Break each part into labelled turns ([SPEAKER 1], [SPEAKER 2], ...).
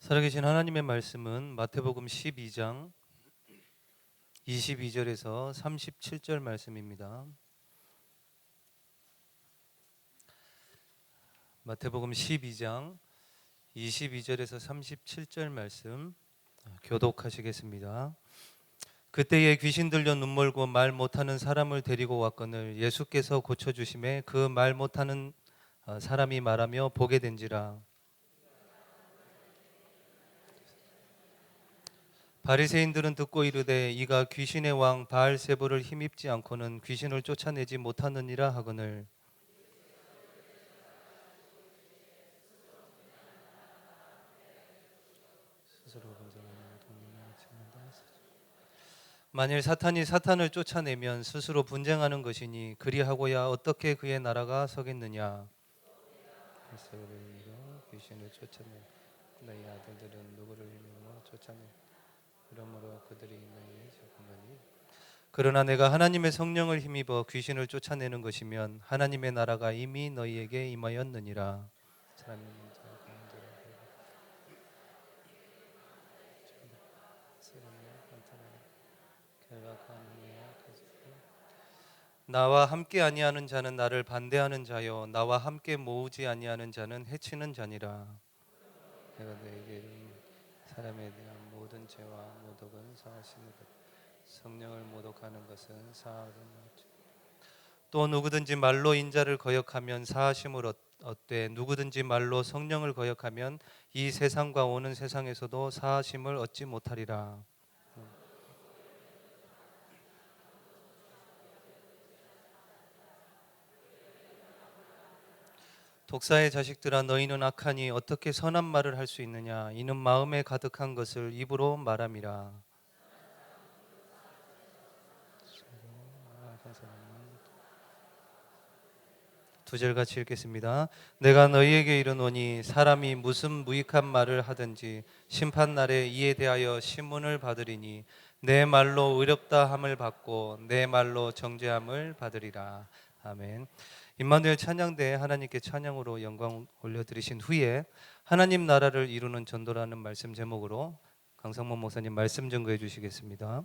[SPEAKER 1] 살아계신 하나님의 말씀은 마태복음 12장 22절에서 37절 말씀입니다. 마태복음 12장 22절에서 37절 말씀 교독하시겠습니다. 그때에 귀신 들려 눈멀고 말 못하는 사람을 데리고 왔거늘 예수께서 고쳐주심에 그 말 못하는 사람이 말하며 보게 된지라. 바리새인들은 듣고 이르되 이가 귀신의 왕 바알세불을 힘입지 않고는 귀신을 쫓아내지 못하느니라 하거늘 만일 사탄이 사탄을 쫓아내면 스스로 분쟁하는 것이니 그리하고야 어떻게 그의 나라가 서겠느냐. 귀신을 쫓아내 너희 아들들은 누구를 힘입어 쫓아내 그러므로 그들이 너희의 적군이니 그러나 내가 하나님의 성령을 힘입어 귀신을 쫓아내는 것이면 하나님의 나라가 이미 너희에게 임하였느니라. 나와 함께 아니하는 자는 나를 반대하는 자요 나와 함께 모으지 아니하는 자는 해치는 자니라. 내가 너에게 이른 사람에 대한 모든 죄와 모독은 사하심이라. 성령을 모독하는 것은 사하는 것이라. 또 누구든지 말로 인자를 거역하면 사하심을 얻되 누구든지 말로 성령을 거역하면 이 세상과 오는 세상에서도 사하심을 얻지 못하리라. 독사의 자식들아 너희는 악하니 어떻게 선한 말을 할 수 있느냐. 이는 마음에 가득한 것을 입으로 말함이라. 두 절 같이 읽겠습니다. 내가 너희에게 이르노니 사람이 무슨 무익한 말을 하든지 심판 날에 이에 대하여 신문을 받으리니 내 말로 의롭다 함을 받고 내 말로 정죄함을 받으리라. 아멘. 임마누엘 찬양대에 하나님께 찬양으로 영광 올려드리신 후에 하나님 나라를 이루는 전도라는 말씀 제목으로 강성문 목사님 말씀 증거해 주시겠습니다.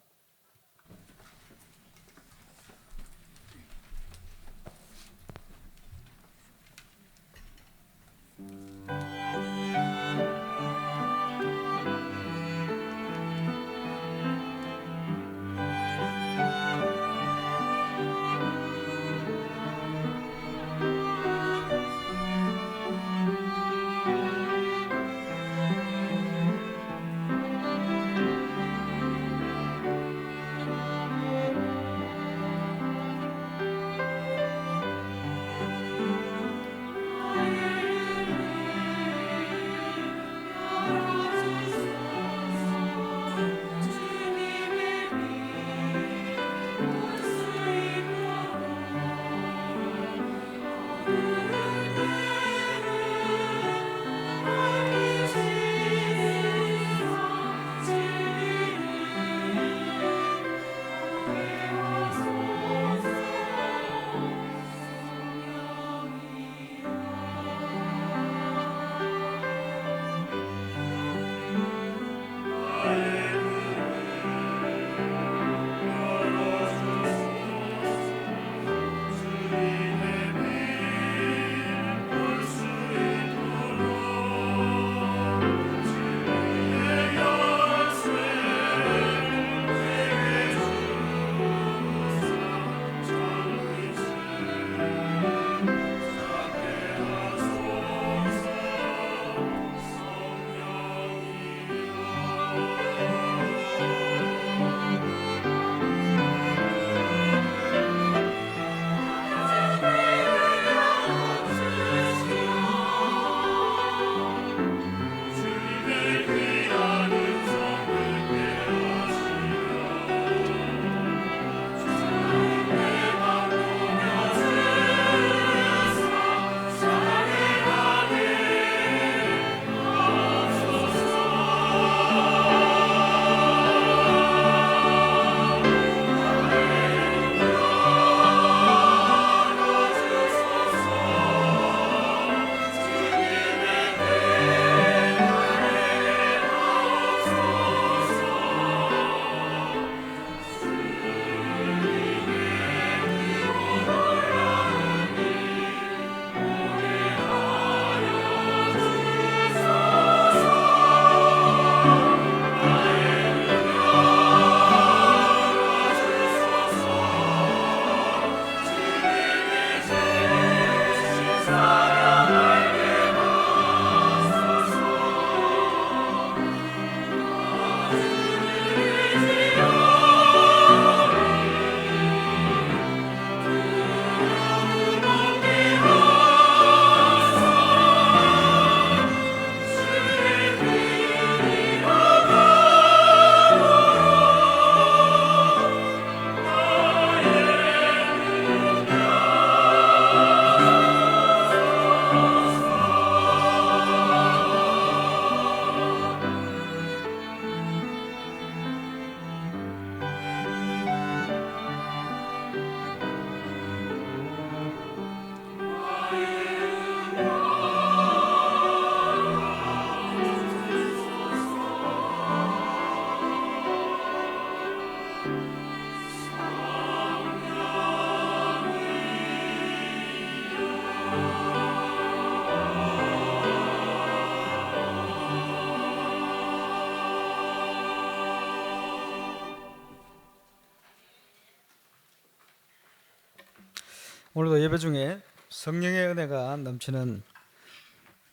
[SPEAKER 2] 오늘도 예배 중에 성령의 은혜가 넘치는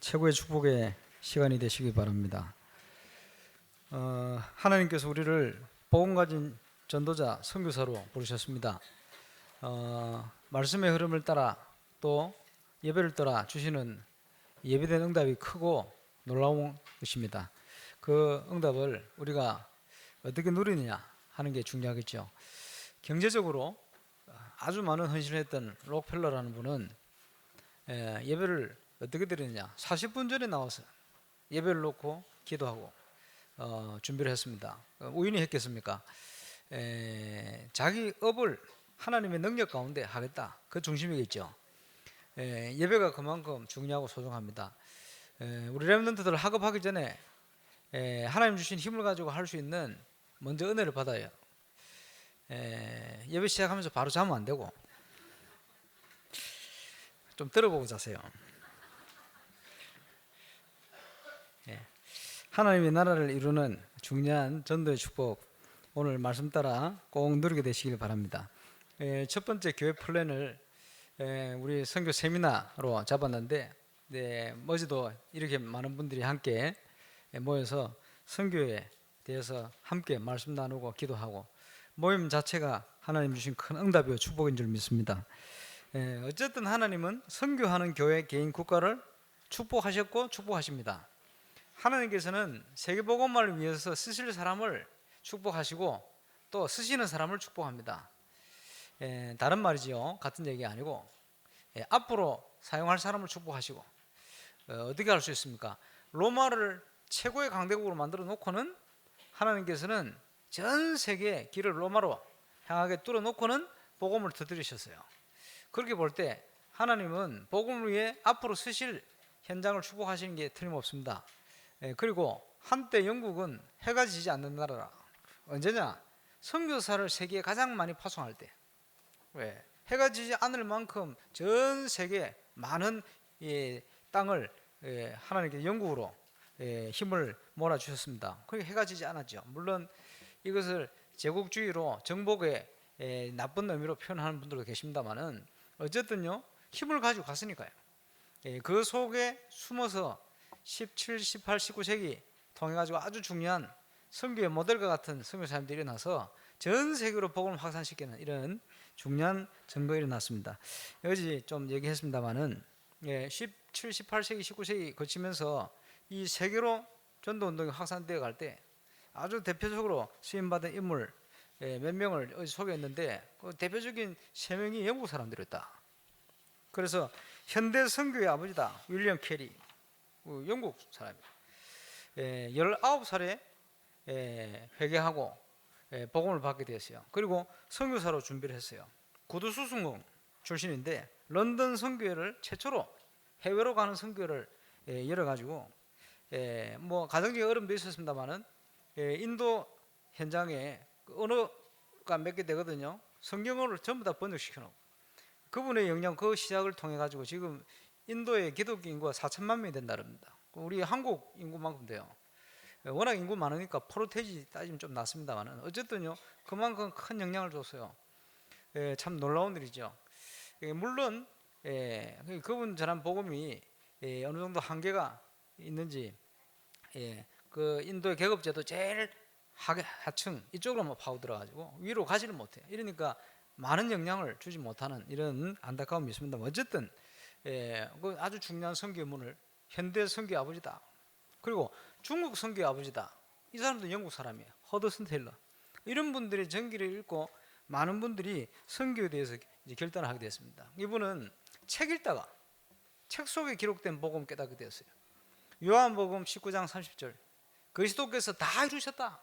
[SPEAKER 2] 최고의 축복의 시간이 되시기 바랍니다. 하나님께서 우리를 복음 가진 전도자, 선교사로 부르셨습니다. 말씀의 흐름을 따라 또 예배를 따라 주시는 예배된 응답이 크고 놀라운 것입니다. 그 응답을 우리가 어떻게 누리느냐 하는 게 중요하겠죠. 경제적으로 아주 많은 헌신을 했던 록펠러라는 분은 예배를 어떻게 드리느냐, 40분 전에 나와서 예배를 놓고 기도하고 준비를 했습니다. 우연히 했겠습니까? 자기 업을 하나님의 능력 가운데 하겠다, 그 중심이겠죠. 예배가 그만큼 중요하고 소중합니다. 우리 렘넌트들 학업하기 전에 하나님 주신 힘을 가지고 할 수 있는 먼저 은혜를 받아요. 예배 시작하면서 바로 자면 안 되고 좀 들어보고 자세요. 하나님의 나라를 이루는 중요한 전도의 축복, 오늘 말씀 따라 꼭 누리게 되시길 바랍니다. 첫 번째 교회 플랜을 우리 선교 세미나로 잡았는데, 어제도 이렇게 많은 분들이 함께 모여서 선교에 대해서 함께 말씀 나누고 기도하고, 모임 자체가 하나님 주신 큰 응답이고 축복인 줄 믿습니다. 어쨌든 하나님은 선교하는 교회, 개인, 국가를 축복하셨고 축복하십니다. 하나님께서는 세계복음화를 위해서 쓰실 사람을 축복하시고 또 쓰시는 사람을 축복합니다. 다른 말이죠. 같은 얘기 아니고 앞으로 사용할 사람을 축복하시고, 어떻게 할 수 있습니까? 로마를 최고의 강대국으로 만들어 놓고는 하나님께서는 전 세계 길을 로마로 향하게 뚫어 놓고는 복음을 터뜨리셨어요. 그렇게 볼 때 하나님은 복음을 위해 앞으로 쓰실 현장을 축복하시는 게 틀림없습니다. 그리고 한때 영국은 해가 지지 않는 나라라. 언제냐? 선교사를 세계에 가장 많이 파송할 때. 왜? 해가 지지 않을 만큼 전 세계 많은 땅을 하나님께서 영국으로 힘을 몰아주셨습니다. 그게 해가 지지 않았죠. 물론 이것을 제국주의로 정복의 나쁜 의미로 표현하는 분들도 계십니다만은, 어쨌든요, 힘을 가지고 갔으니까요. 그 속에 숨어서 17, 18, 19세기 통해가지고 아주 중요한 선교의 모델과 같은 선교사님들이 일어나서 전 세계로 복음을 확산시키는 이런 중요한 증거가 일어났습니다. 여기 좀 얘기했습니다만은 17, 18세기, 19세기 거치면서 이 세계로 전도운동이 확산되어 갈 때 아주 대표적으로 쓰임받은 인물 몇 명을 어제 소개했는데, 그 대표적인 3명이 영국 사람들이었다. 그래서 현대 선교의 아버지다, 윌리엄 캐리, 영국 사람이에요. 19살에 회개하고 복음을 받게 되었어요. 그리고 선교사로 준비를 했어요. 구두수승공 출신인데 런던 선교회를 최초로 해외로 가는 선교를 열어가지고, 뭐 가정적인 어려움도 있었습니다만은 인도 현장에 언어가 몇 개 되거든요. 성경어를 전부 다 번역시켜 놓고, 그분의 영향, 그 시작을 통해 가지고 지금 인도의 기독교 인구가 4천만 명이 된다 그럽니다. 우리 한국 인구만큼 돼요. 워낙 인구 많으니까 프로테이지 따지면 좀 낮습니다만, 어쨌든요, 그만큼 큰 영향을 줬어요. 참 놀라운 일이죠. 물론 그분 전한 복음이 어느 정도 한계가 있는지, 그 인도의 계급제도 제일 하층 이쪽으로만 파고 들어가지고 위로 가지를 못해요. 이러니까 많은 영향을 주지 못하는 이런 안타까움이 있습니다. 어쨌든 그 아주 중요한 선교의 문을, 현대 선교의 아버지다, 그리고 중국 선교의 아버지다, 이 사람도 영국 사람이에요. 허드슨 테일러. 이런 분들의 전기를 읽고 많은 분들이 선교에 대해서 이제 결단을 하게 됐습니다. 이분은 책 읽다가 책 속에 기록된 복음 깨닫게 되었어요. 요한복음 19장 30절, 그리스도께서 다 이루셨다,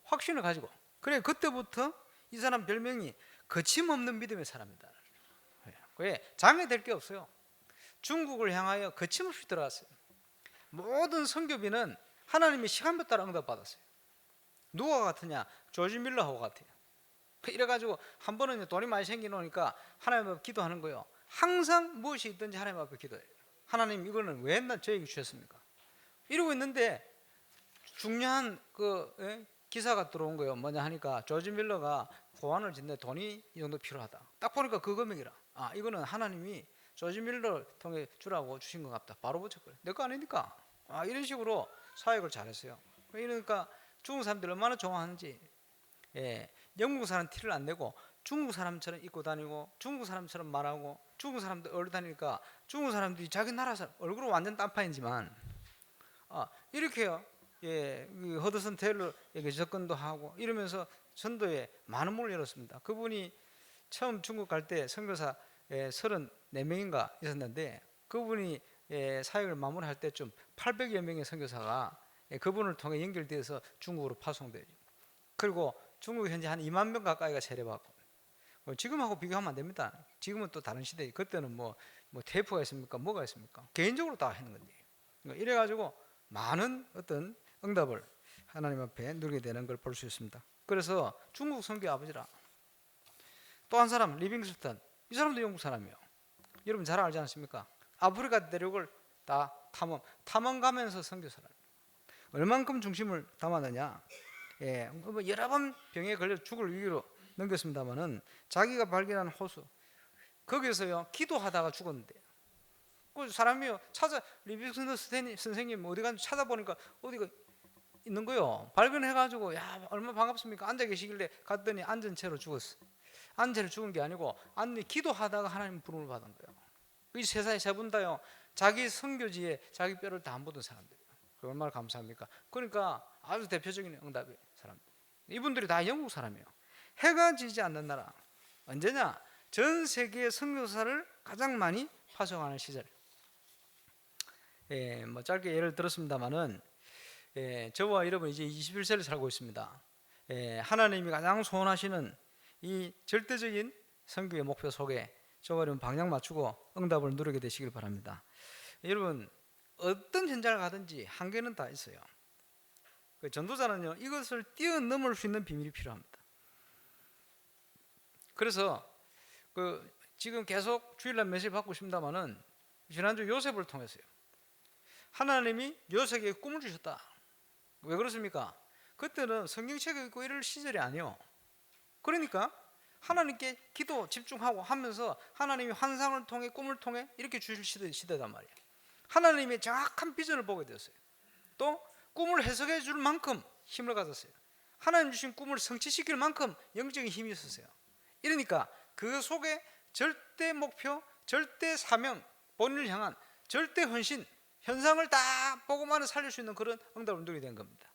[SPEAKER 2] 확신을 가지고. 그래, 그때부터 이 사람 별명이 거침없는 믿음의 사람이다. 왜? 장애될 게 없어요. 중국을 향하여 거침없이 들어갔어요. 모든 선교비는 하나님의 시간표 따라 응답받았어요. 누가 같으냐? 조지 밀러하고 같아요. 이래가지고 한 번은 돈이 많이 생기놓으니까 하나님 앞에 기도하는 거예요. 항상 무엇이 있든지 하나님 앞에 기도해요. 하나님, 이거는 왜 저에게 주셨습니까? 이러고 있는데 중요한 기사가 들어온 거예요. 뭐냐 하니까 조지 밀러가 고안을 짓네. 돈이 이 정도 필요하다. 딱 보니까 그 금액이라. 아, 이거는 하나님이 조지 밀러를 통해 주라고 주신 것 같다. 바로 붙였거든요. 내 거 아니니까. 아, 이런 식으로 사역을 잘했어요. 그러니까 중국 사람들 얼마나 좋아하는지. 예, 영국 사람 티를 안 내고 중국 사람처럼 입고 다니고 중국 사람처럼 말하고 중국 사람들 얼굴 다니니까 중국 사람들이 자기 나라 사람 얼굴은 완전 딴판이지만 이렇게요. 예, 허드슨 테일러에게 접근도 하고 이러면서 전도에 많은 문을 열었습니다. 그분이 처음 중국 갈 때 선교사 34명인가 있었는데 그분이 사역을 마무리할 때쯤 800여 명의 선교사가 그분을 통해 연결되어서 중국으로 파송돼요. 그리고 중국 현재 한 2만 명 가까이가 세례받고 지금하고 비교하면 안 됩니다. 지금은 또 다른 시대에 그때는 뭐 테이프가 있습니까? 뭐가 있습니까? 개인적으로 다 하는 건데 이래가지고 많은 어떤 응답을 하나님 앞에 누리게 되는 걸 볼 수 있습니다. 그래서 중국 선교 아버지라. 또 한 사람 리빙스턴, 이 사람도 영국 사람이에요. 여러분 잘 알지 않습니까? 아프리카 대륙을 다 탐험 가면서 선교 사람. 얼만큼 중심을 담았느냐? 뭐 여러 번 병에 걸려 죽을 위기로 넘겼습니다만은 자기가 발견한 호수 거기서요 기도하다가 죽었는데 그 사람이요 리빙스턴 선생님 어디 간지 찾아보니까 어디가 있는 거요. 발견해가지고 야 얼마나 반갑습니까? 앉아 계시길래 갔더니 앉은 채로 죽었어. 앉은 채로 죽은 게 아니고 기도하다가 하나님 부름을 받은 거예요. 이 세상에 세 분 다요 자기 선교지에 자기 뼈를 다 안 묻은 사람들이에요. 얼마나 감사합니까? 그러니까 아주 대표적인 응답의 사람들. 이분들이 다 영국 사람이에요. 해가 지지 않는 나라 언제냐? 전 세계의 선교사를 가장 많이 파송하는 시절. 뭐 짧게 예를 들었습니다만은 저와 여러분 이제 21세를 살고 있습니다. 하나님이 가장 소원하시는 이 절대적인 선교의 목표 속에 저와 여러분 방향 맞추고 응답을 누리게 되시길 바랍니다. 여러분 어떤 현장을 가든지 한계는 다 있어요. 그 전도자는요 이것을 뛰어넘을 수 있는 비밀이 필요합니다. 그래서 지금 계속 주일날 메시지 받고 있습니다만은 지난주 요셉을 통해서요 하나님이 요셉에게 꿈을 주셨다. 왜 그렇습니까? 그때는 성경책을 읽고 이럴 시절이 아니요. 그러니까 하나님께 기도 집중하고 하면서 하나님이 환상을 통해 꿈을 통해 이렇게 주실 시대단 말이에요. 하나님의 정확한 비전을 보게 되었어요. 또 꿈을 해석해 줄 만큼 힘을 가졌어요. 하나님 주신 꿈을 성취시킬 만큼 영적인 힘이 있었어요. 이러니까 그 속에 절대 목표, 절대 사명, 본인을 향한 절대 헌신, 현상을 다 보고만 살릴 수 있는 그런 응답을 누리게 된 겁니다.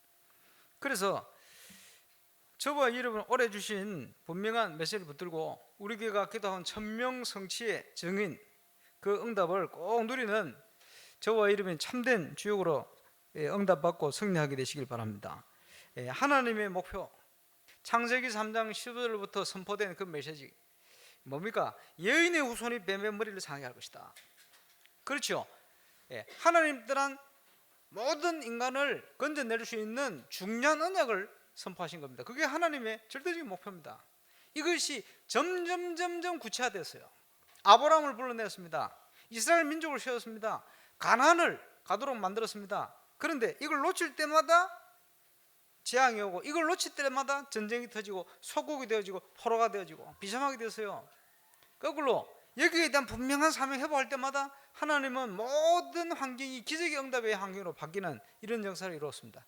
[SPEAKER 2] 그래서 저와 여러분 올해 주신 분명한 메시지를 붙들고 우리 교회가 기도한 1000명 성취의 증인 그 응답을 꼭 누리는 저와 여러분이 참된 주역으로 응답받고 승리하게 되시길 바랍니다. 하나님의 목표 창세기 3장 15절부터 선포된 그 메시지 뭡니까? 여인의 후손이 뱀의 머리를 상하게 할 것이다. 그렇죠? 하나님 떠난 모든 인간을 건져낼 수 있는 중요한 언약을 선포하신 겁니다. 그게 하나님의 절대적인 목표입니다. 이것이 점점 구체화됐어요. 아브라함을 불러냈습니다. 이스라엘 민족을 세웠습니다. 가나안을 가도록 만들었습니다. 그런데 이걸 놓칠 때마다 재앙이 오고 이걸 놓칠 때마다 전쟁이 터지고 소국이 되어지고 포로가 되어지고 비참하게 되었어요. 거꾸로 여기에 대한 분명한 사명 회복할 때마다 하나님은 모든 환경이 기적의 응답의 환경으로 바뀌는 이런 역사를 이루었습니다.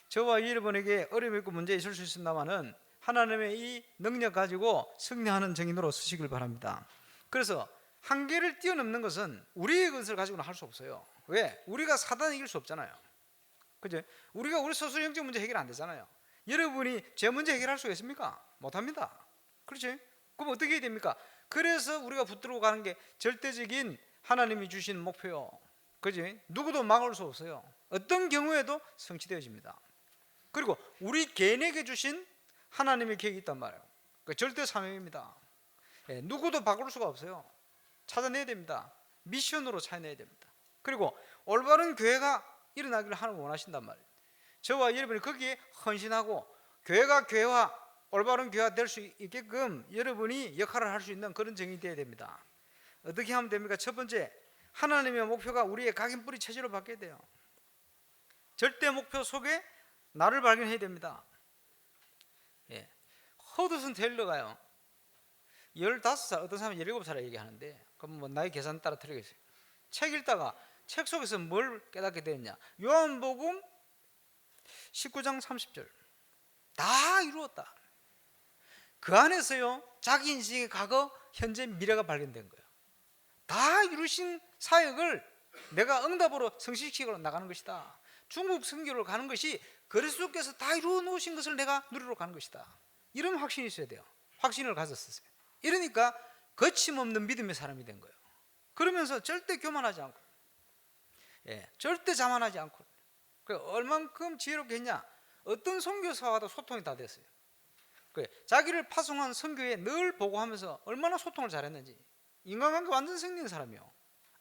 [SPEAKER 2] 저와 여러분에게 어려움이 있고 문제 있을 수 있습니다만은 하나님의 이 능력 가지고 승리하는 증인으로 서시길 바랍니다. 그래서 한계를 뛰어넘는 것은 우리의 것을 가지고는 할 수 없어요. 왜? 우리가 사단을 이길 수 없잖아요. 그죠? 우리가 우리 스스로 영적 문제 해결 안 되잖아요. 여러분이 제 문제 해결할 수 있습니까? 못합니다. 그렇지? 그럼 어떻게 해야 됩니까? 그래서 우리가 붙들고 가는 게 절대적인 하나님이 주신 목표요. 그지? 누구도 막을 수 없어요. 어떤 경우에도 성취되어집니다. 그리고 우리 개인에게 주신 하나님의 계획이 있단 말이에요. 그 절대 사명입니다. 누구도 바꿀 수가 없어요. 찾아내야 됩니다. 미션으로 찾아내야 됩니다. 그리고 올바른 교회가 일어나기를 하나님 원하신단 말이에요. 저와 여러분이 거기에 헌신하고 교회가 교회화, 올바른 교회가 될 수 있게끔 여러분이 역할을 할 수 있는 그런 정이 되어야 됩니다. 어떻게 하면 됩니까? 첫 번째, 하나님의 목표가 우리의 각인뿌리 체질로 바뀌어야 돼요. 절대 목표 속에 나를 발견해야 됩니다. 허드슨 테일러가요 15살, 어떤 사람은 17살에 얘기하는데, 그럼 뭐 나이 계산 따라 틀리겠어요. 책 읽다가 책 속에서 뭘 깨닫게 됐냐? 요한복음 19장 30절 다 이루었다. 그 안에서요 자기 인생의 과거, 현재, 미래가 발견된 거예요. 다 이루신 사역을 내가 응답으로 성실시키러 나가는 것이다. 중국 선교를 가는 것이 그리스도께서 다 이루어 놓으신 것을 내가 누리러 가는 것이다. 이런 확신이 있어야 돼요. 확신을 가졌었어요. 이러니까 거침없는 믿음의 사람이 된 거예요. 그러면서 절대 교만하지 않고, 절대 자만하지 않고, 얼만큼 지혜롭게 했냐? 어떤 선교사와도 소통이 다 됐어요. 자기를 파송한 선교에 늘 보고하면서 얼마나 소통을 잘했는지. 인간관계 완전 생긴 사람이요.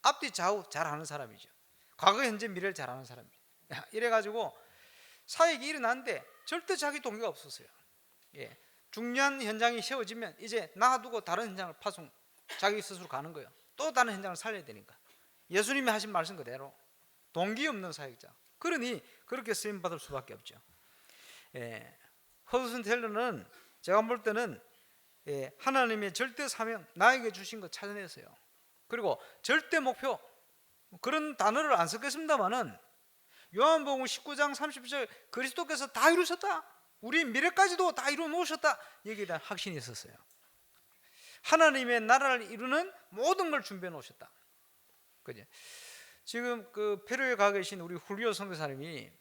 [SPEAKER 2] 앞뒤 좌우 잘하는 사람이죠. 과거, 현재, 미래를 잘하는 사람이죠. 이래가지고 사역이 일어났는데 절대 자기 동기가 없었어요. 중요한 현장이 세워지면 이제 놔두고 다른 현장을 파송, 자기 스스로 가는 거예요. 또 다른 현장을 살려야 되니까. 예수님이 하신 말씀 그대로 동기 없는 사역자. 그러니 그렇게 쓰임 받을 수밖에 없죠. 허드슨 텔러는 제가 볼 때는 하나님의 절대 사명, 나에게 주신 거 찾아냈어요. 그리고 절대 목표, 그런 단어를 안 썼겠습니다만은 요한복음 19장 30절 그리스도께서 다 이루셨다, 우리 미래까지도 다 이루어 놓으셨다, 여기에 대한 확신이 있었어요. 하나님의 나라를 이루는 모든 걸 준비해 놓으셨다. 그죠? 지금 그 페루에 가 계신 우리 훌리오 선교사님이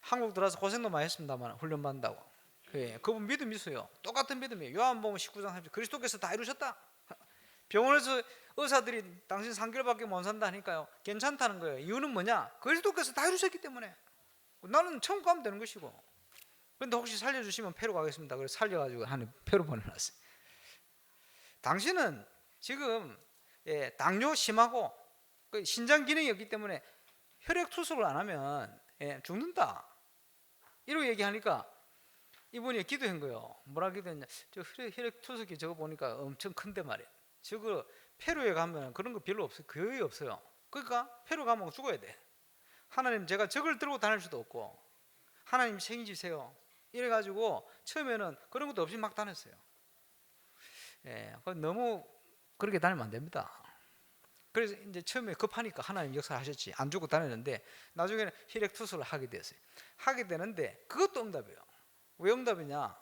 [SPEAKER 2] 한국 들어와서 고생도 많이 했습니다만 훈련 받는다고. 그분 믿음 있어요. 똑같은 믿음이에요. 요한복음 19장 30절 그리스도께서 다 이루셨다. 병원에서 의사들이 당신 3개월밖에 못 산다 하니까요 괜찮다는 거예요. 이유는 뭐냐? 그리스도께서 다 이루셨기 때문에. 나는 천국 가면 되는 것이고. 그런데 혹시 살려주시면 페루 가겠습니다. 그래서 살려가지고 한 페루 보내놨어요. 당신은 지금 당뇨 심하고 신장 기능이 없기 때문에 혈액 투석을 안 하면 죽는다, 이러고 얘기하니까 이분이 기도한 거예요. 뭐라 기도했냐? 저 혈액 투석기 저거 보니까 엄청 큰데 말이에요. 저거 페루에 가면 그런 거 별로 없어요. 거의 없어요. 그러니까 페루 가면 죽어야 돼. 하나님, 제가 저걸 들고 다닐 수도 없고 하나님 책임지세요. 이래가지고 처음에는 그런 것도 없이 막 다녔어요. 너무 그렇게 다니면 안 됩니다. 그래서 이제 처음에 급하니까 하나님 역사하셨지, 안 주고 다녔는데 나중에는 혈액 투석을 하게 됐어요. 하게 되는데 그것도 응답이에요. 왜 응답이냐?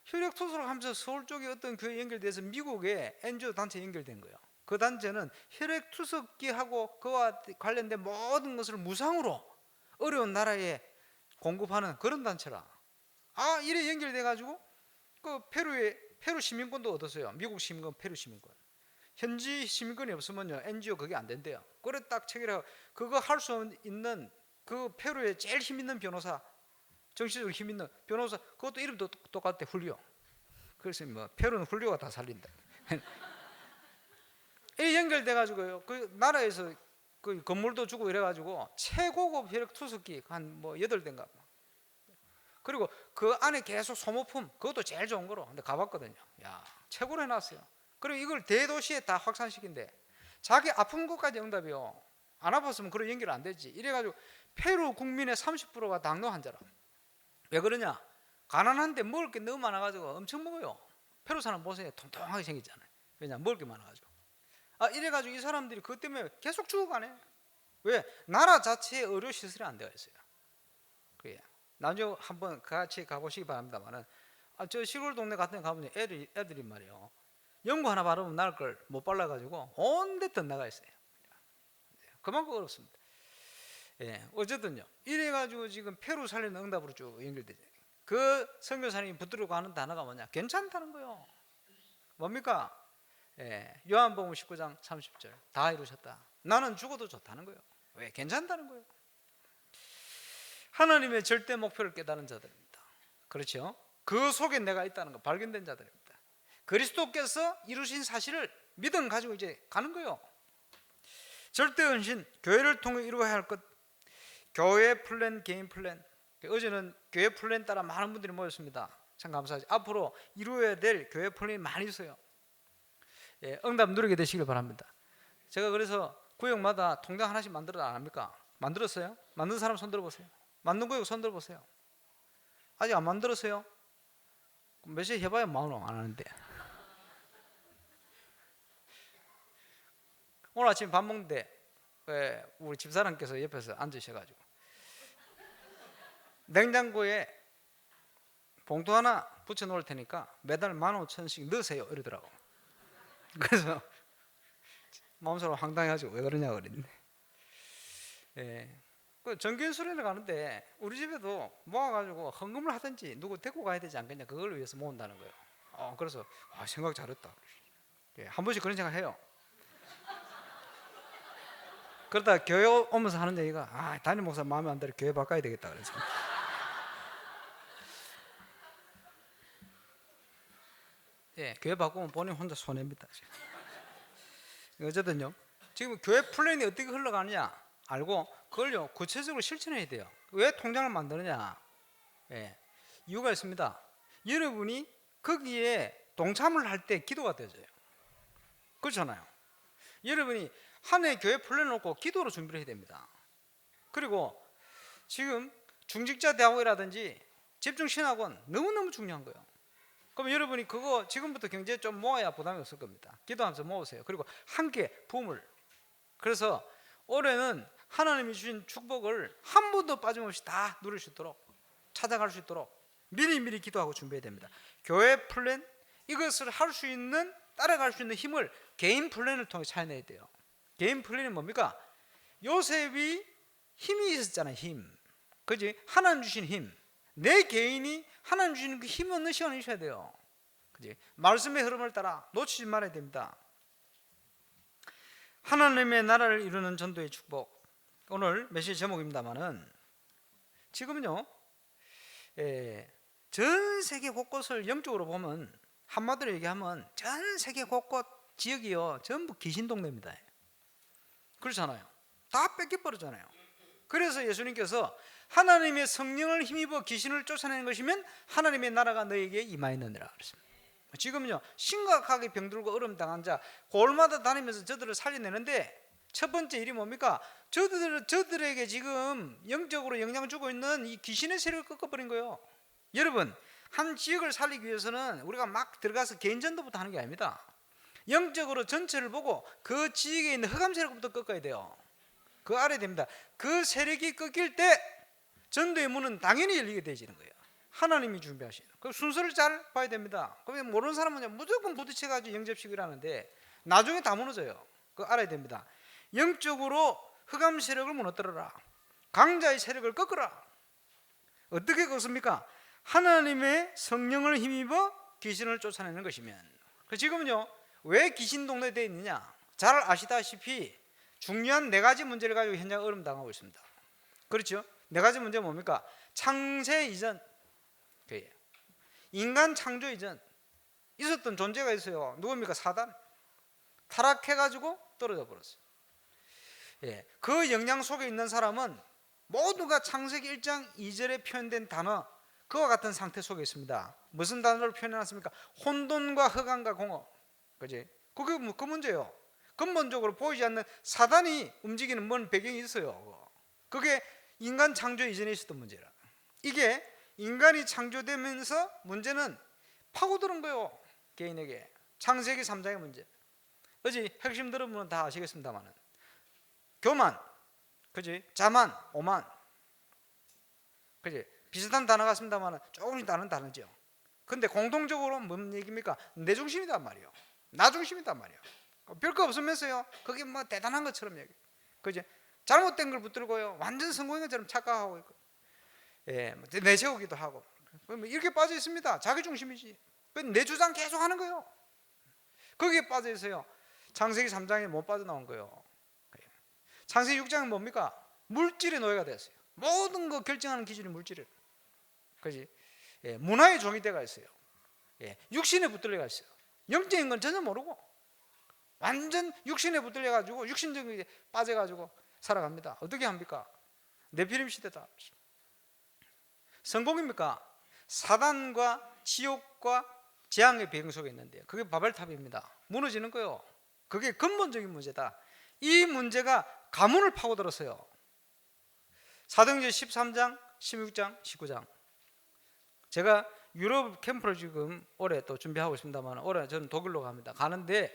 [SPEAKER 2] 혈액 투석을 하면서 서울 쪽에 어떤 교회 연결돼서 미국의 NGO 단체에 연결된 거예요. 그 단체는 혈액 투석기하고 그와 관련된 모든 것을 무상으로 어려운 나라에 공급하는 그런 단체라. 이래 연결돼 가지고 그 페루 시민권도 얻었어요. 미국 시민권, 페루 시민권. 현지 시민권이 없으면요 NGO 그게 안 된대요. 그래 딱 체결하고 그거 할 수 있는 그 페루의 제일 힘 있는 변호사, 정치적으로 힘 있는 변호사, 그것도 이름도 똑같대, 훌리오. 그래서 뭐 페루는 훌리오가 다 살린다. 이 연결돼 가지고요 그 나라에서 그 건물도 주고 이래 가지고 최고급 혈액 투석기 한 뭐 8대인가. 그리고 그 안에 계속 소모품, 그것도 제일 좋은 거로. 근데 가봤거든요. 야, 최고로 해놨어요. 그리고 이걸 대도시에 다 확산시킨대. 자기 아픈 것까지 응답이요. 안 아팠으면 그런 연결 안 되지. 이래가지고 페루 국민의 30%가 당뇨 환자라. 왜 그러냐? 가난한데 먹을 게 너무 많아가지고 엄청 먹어요. 페루 사람 보세요. 통통하게 생겼잖아요. 왜냐? 먹을 게 많아가지고. 이래가지고 이 사람들이 그것 때문에 계속 죽어가네. 왜? 나라 자체에 의료 시설이 안 되어 있어요. 그게 나중에 한번 같이 가보시기 바랍니다만은 저 시골 동네 같은 데 가보면 애들이 말이에요. 연고 하나 바르면 나을 걸 못 발라가지고 온 데 덧나가 있어요. 그만큼 어렵습니다. 어쨌든요. 이래가지고 지금 페루 살리는 응답으로 쭉 연결되죠. 그 선교사님이 붙들고 하는 단어가 뭐냐? 괜찮다는 거예요. 뭡니까? 요한복음 19장 30절 다 이루셨다. 나는 죽어도 좋다는 거예요. 왜? 괜찮다는 거예요. 하나님의 절대 목표를 깨달은 자들입니다. 그렇죠? 그 속에 내가 있다는 거 발견된 자들입니다. 그리스도께서 이루신 사실을 믿음 가지고 이제 가는 거예요. 절대 헌신, 교회를 통해 이루어야 할 것, 교회 플랜, 개인 플랜. 어제는 교회 플랜 따라 많은 분들이 모였습니다. 참 감사하죠. 앞으로 이루어야 될 교회 플랜이 많이 있어요. 응답 누리게 되시길 바랍니다. 제가 그래서 구역마다 통장 하나씩 만들어 안 합니까? 만들었어요? 만든 사람 손 들어보세요. 만든 구역 손 들어보세요. 아직 안 만들었어요? 몇 시에 해봐야 마음 안 하는데. 오늘 아침 밥 먹는데 우리 집사람께서 옆에서 앉으셔가지고 냉장고에 봉투 하나 붙여 놓을 테니까 매달 15,000원씩 넣으세요 이러더라고. 그래서 마음속으로 황당해가지고 왜 그러냐 그랬는데, 그 정기인 수련회 가는데 우리 집에도 모아가지고 헌금을 하든지 누구 데리고 가야 되지 않겠냐, 그걸 위해서 모은다는 거예요. 그래서 생각 잘했다. 한 번씩 그런 생각 해요. 그러다 교회 오면서 하는 얘기가 담임 목사 마음에 안 들어 교회 바꿔야 되겠다 그래서. 교회 바꾸면 본인 혼자 손해입니다. 어쨌든요, 지금 교회 플랜이 어떻게 흘러가느냐 알고 그걸요 구체적으로 실천해야 돼요. 왜 통장을 만드느냐? 이유가 있습니다. 여러분이 거기에 동참을 할 때 기도가 되져요. 그렇잖아요. 여러분이 한 해 교회 플랜을 놓고 기도로 준비를 해야 됩니다. 그리고 지금 중직자 대학원이라든지 집중신학원 너무너무 중요한 거예요. 그럼 여러분이 그거 지금부터 경제 좀 모아야 부담이 없을 겁니다. 기도하면서 모으세요. 그리고 함께 부음을. 그래서 올해는 하나님이 주신 축복을 한 번도 빠짐없이 다 누릴 수 있도록, 찾아갈 수 있도록 미리미리 기도하고 준비해야 됩니다. 교회 플랜, 이것을 할 수 있는, 따라갈 수 있는 힘을 개인 플랜을 통해 찾아내야 돼요. 개인 플랜이 뭡니까? 요셉이 힘이 있었잖아요. 힘. 그지? 하나님 주신 힘. 내 개인이 하나님 주시는 그 힘 없는 시간을 있어야 돼요. 그지? 말씀의 흐름을 따라 놓치지 말아야 됩니다. 하나님의 나라를 이루는 전도의 축복. 오늘 메시지 제목입니다만은 지금은요, 전 세계 곳곳을 영적으로 보면, 한마디로 얘기하면 전 세계 곳곳 지역이요 전부 귀신 동네입니다. 그렇잖아요. 다 뺏겨버리잖아요. 그래서 예수님께서 하나님의 성령을 힘입어 귀신을 쫓아내는 것이면 하나님의 나라가 너에게 임하였느니라 그랬습니다. 지금요 심각하게 병들고 어려움 당한 자 골마다 다니면서 저들을 살려내는데 첫 번째 일이 뭡니까? 저들에게 지금 영적으로 영향을 주고 있는 이 귀신의 세력을 꺾어버린 거예요. 여러분, 한 지역을 살리기 위해서는 우리가 막 들어가서 개인전도부터 하는 게 아닙니다. 영적으로 전체를 보고 그 지역에 있는 흑암 세력부터 꺾어야 돼요. 그거 알아야 됩니다. 그 세력이 꺾일 때 전도의 문은 당연히 열리게 되지는 거예요. 하나님이 준비하시는. 그 순서를 잘 봐야 됩니다. 그러면 모르는 사람은 무조건 부딪혀가지고 영접식을 하는데 나중에 다 무너져요. 그거 알아야 됩니다. 영적으로 흑암 세력을 무너뜨려라. 강자의 세력을 꺾어라. 어떻게 꺾습니까? 하나님의 성령을 힘입어 귀신을 쫓아내는 것이면. 지금은요 왜 귀신 동네 되어 있느냐? 잘 아시다시피 중요한 네 가지 문제를 가지고 현장 어려움 당하고 있습니다. 그렇죠? 네 가지 문제는 뭡니까? 창세 이전, 인간 창조 이전 있었던 존재가 있어요. 누굽니까? 사단. 타락해가지고 떨어져 버렸어요. 그 영향 속에 있는 사람은 모두가 창세기 1장 2절에 표현된 단어, 그와 같은 상태 속에 있습니다. 무슨 단어를 표현해놨습니까? 혼돈과 흑암과 공허. 그지? 그게 그 문제예요. 근본적으로 보이지 않는 사단이 움직이는 뭔 배경이 있어요. 그게 인간 창조 이전에 있었던 문제라. 이게 인간이 창조되면서 문제는 파고드는 거예요. 개인에게. 창세기 3장의 문제. 어제 핵심 들어보면 다 아시겠습니다만은 교만, 그지? 자만, 오만, 그지? 비슷한 단어 같습니다만 조금씩 다르죠. 근데 공통적으로 뭔 얘기입니까? 내 중심이단 말이에요. 나 중심이단 말이에요. 별거 없으면서요 그게 뭐 대단한 것처럼 얘기. 그죠? 잘못된 걸 붙들고요 완전 성공인 것처럼 착각하고 있고, 내세우기도 하고 이렇게 빠져 있습니다. 자기 중심이지. 내 주장 계속 하는 거예요. 거기에 빠져 있어요. 창세기 3장에 못 빠져나온 거예요. 창세기 6장은 뭡니까? 물질의 노예가 됐어요. 모든 거 결정하는 기준이 물질이에요. 그지? 문화의 종이 돼가 있어요. 육신에 붙들려가 있어요. 영적인 건 전혀 모르고 완전 육신에 붙들려가지고 육신적인 빠져가지고 살아갑니다. 어떻게 합니까? 네피림 시대다. 성공입니까? 사단과 지옥과 재앙의 배경 속에 있는데요. 그게 바벨탑입니다. 무너지는 거예요. 그게 근본적인 문제다. 이 문제가 가문을 파고들었어요. 사도행전 13장, 16장, 19장. 제가 유럽 캠프를 지금 올해 또 준비하고 있습니다만 올해 저는 독일로 갑니다. 가는데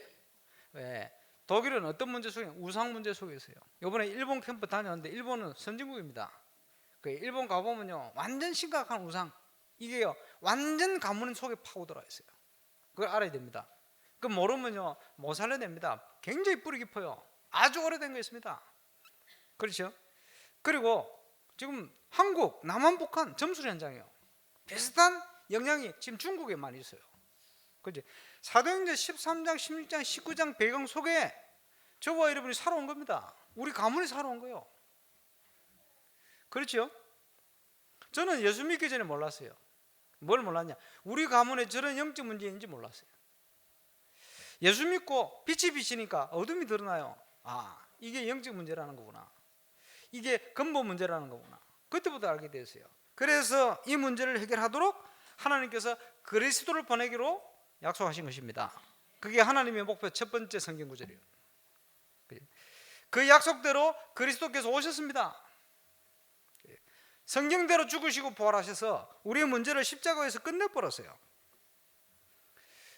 [SPEAKER 2] 독일은 어떤 문제 속에 우상 문제 속에 있어요. 이번에 일본 캠프 다녔는데 일본은 선진국입니다. 그 일본 가보면요 완전 심각한 우상 이게요 완전 가문 속에 파고들어 있어요. 그걸 알아야 됩니다. 그 모르면요 못 살려냅니다. 굉장히 뿌리 깊어요. 아주 오래된 거 있습니다. 그렇죠? 그리고 지금 한국, 남한, 북한 점술 현장이요. 비슷한 영향이 지금 중국에 많이 있어요. 그렇지? 사도행전 13장, 16장, 19장 배경 속에 저와 여러분이 살아온 겁니다. 우리 가문이 살아온 거예요. 그렇죠? 저는 예수 믿기 전에 몰랐어요. 뭘 몰랐냐? 우리 가문에 저런 영적 문제인지 몰랐어요. 예수 믿고 빛이 비치니까 어둠이 드러나요. 아, 이게 영적 문제라는 거구나. 이게 근본 문제라는 거구나. 그때부터 알게 됐어요. 그래서 이 문제를 해결하도록 하나님께서 그리스도를 보내기로 약속하신 것입니다. 그게 하나님의 목표 첫 번째 성경 구절이에요. 그 약속대로 그리스도께서 오셨습니다. 성경대로 죽으시고 부활하셔서 우리의 문제를 십자가에서 끝내버렸어요.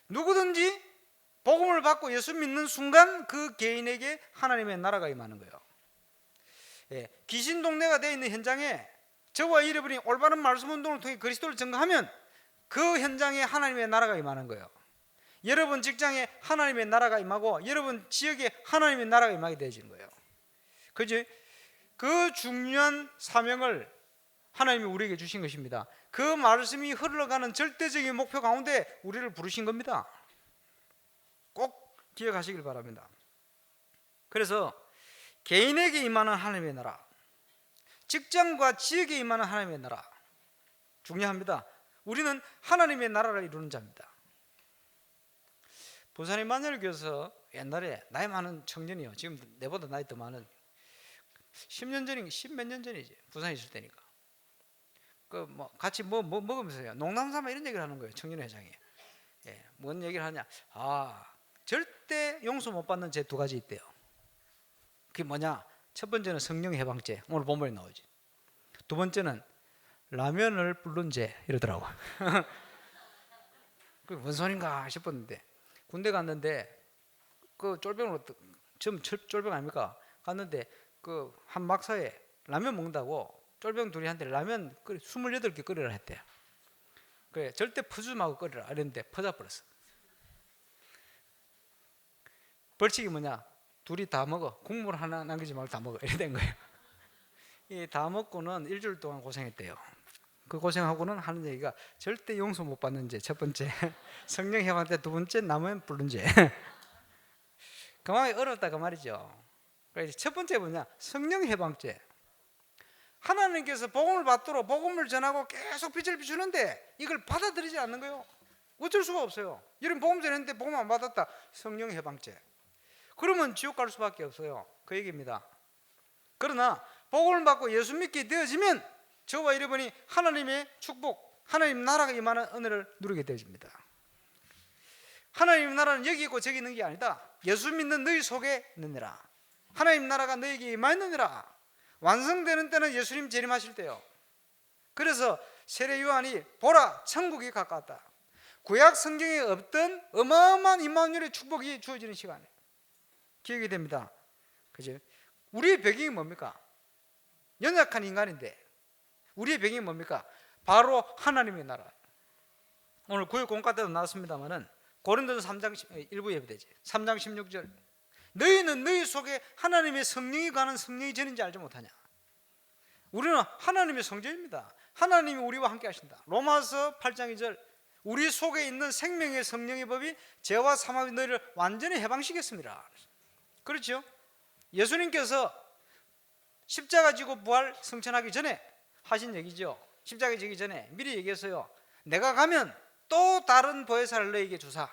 [SPEAKER 2] 누구든지 복음을 받고 예수 믿는 순간 그 개인에게 하나님의 나라가 임하는 거예요. 귀신 동네가 되어 있는 현장에 저와 여러분이 올바른 말씀 운동을 통해 그리스도를 증거하면 그 현장에 하나님의 나라가 임하는 거예요. 여러분 직장에 하나님의 나라가 임하고 여러분 지역에 하나님의 나라가 임하게 되어지는 거예요. 그죠? 그 중요한 사명을 하나님이 우리에게 주신 것입니다. 그 말씀이 흘러가는 절대적인 목표 가운데 우리를 부르신 겁니다. 꼭 기억하시길 바랍니다. 그래서 개인에게 임하는 하나님의 나라, 직장과 지역에 임하는 하나님의 나라 중요합니다. 우리는 하나님의 나라를 이루는 자입니다. 부산의 만열교에서 옛날에 나이 많은 청년이요, 지금 내보다 나이 더 많은 10년 전인가 10몇 년 전이지, 부산에 있을 때니까 그 뭐 같이 뭐 먹으면서요 농담삼아 이런 얘기를 하는 거예요. 청년회장이 뭔 얘기를 하냐, 절대 용서 못 받는 죄 두 가지 있대요. 그게 뭐냐? 첫 번째는 성령 해방죄, 오늘 본문에 나오지. 두 번째는 라면을 불른 죄 이러더라고. 그게 뭔 소린가 싶었는데 군대 갔는데 그 쫄병으로 처음 쫄병 아닙니까? 갔는데 그 한 막사에 라면 먹는다고 쫄병 둘이 한테 라면 28개 끓이라 했대요. 그래 절대 퍼주지 말고 끓이라 이랬는데 퍼져 버렸어. 벌칙이 뭐냐? 둘이 다 먹어. 국물 하나 남기지 말고 다 먹어. 이래 된 거예요. 이 다 먹고는 일주일 동안 고생했대요. 그 고생하고는 하는 얘기가 절대 용서 못 받는 죄 첫 번째, 성령 해방죄 두 번째, 라면 불른 죄. 그만이 어렵다 그 말이죠. 그래서 첫 번째 뭐냐? 성령 해방죄. 하나님께서 복음을 받도록 복음을 전하고 계속 빛을 비추는데 이걸 받아들이지 않는 거예요. 어쩔 수가 없어요. 여러분 복음 전했는데 복음 안 받았다. 성령 해방죄. 그러면 지옥 갈 수밖에 없어요. 그 얘기입니다. 그러나 복음을 받고 예수 믿게 되어지면 저와 여러분이 하나님의 축복, 하나님 나라가 임하는 은혜를 누리게 되어집니다. 하나님 나라는 여기 있고 저기 있는 게 아니다. 예수 믿는 너희 속에 있느니라. 하나님 나라가 너에게 임하느니라. 완성되는 때는 예수님 재림하실 때요. 그래서 세례 요한이 보라 천국이 가까웠다. 구약 성경에 없던 어마어마한 임마누엘의 축복이 주어지는 시간에 기억이 됩니다. 그죠? 우리의 배경이 뭡니까? 연약한 인간인데 우리의 배경이 뭡니까? 바로 하나님의 나라. 오늘 구역 공과 때도 나왔습니다만은 고린도서 3장 일부 예배되지. 3장 16절. 너희는 너희 속에 하나님의 성령이 가는 성령이 전인지 알지 못하냐? 우리는 하나님의 성전입니다. 하나님이 우리와 함께 하신다. 로마서 8장 2절. 우리 속에 있는 생명의 성령의 법이 죄와 사망의 너희를 완전히 해방시켰습니다. 그렇죠? 예수님께서 십자가 지고 부활 승천하기 전에 하신 얘기죠. 십자가 지기 전에 미리 얘기했어요. 내가 가면 또 다른 보혜사를 너희에게 주사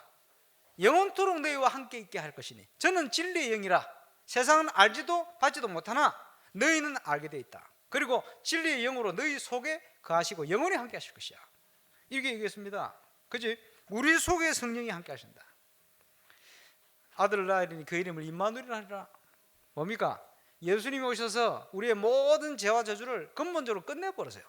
[SPEAKER 2] 영원토록 너희와 함께 있게 할 것이니 저는 진리의 영이라 세상은 알지도 받지도 못하나 너희는 알게 돼 있다. 그리고 진리의 영으로 너희 속에 거하시고 영원히 함께 하실 것이야. 이렇게 얘기했습니다. 그치? 우리 속에 성령이 함께 하신다. 아들을 낳으리니 그 이름을 임마누엘이라 하리라. 뭡니까? 예수님이 오셔서 우리의 모든 죄와 저주를 근본적으로 끝내버렸어요.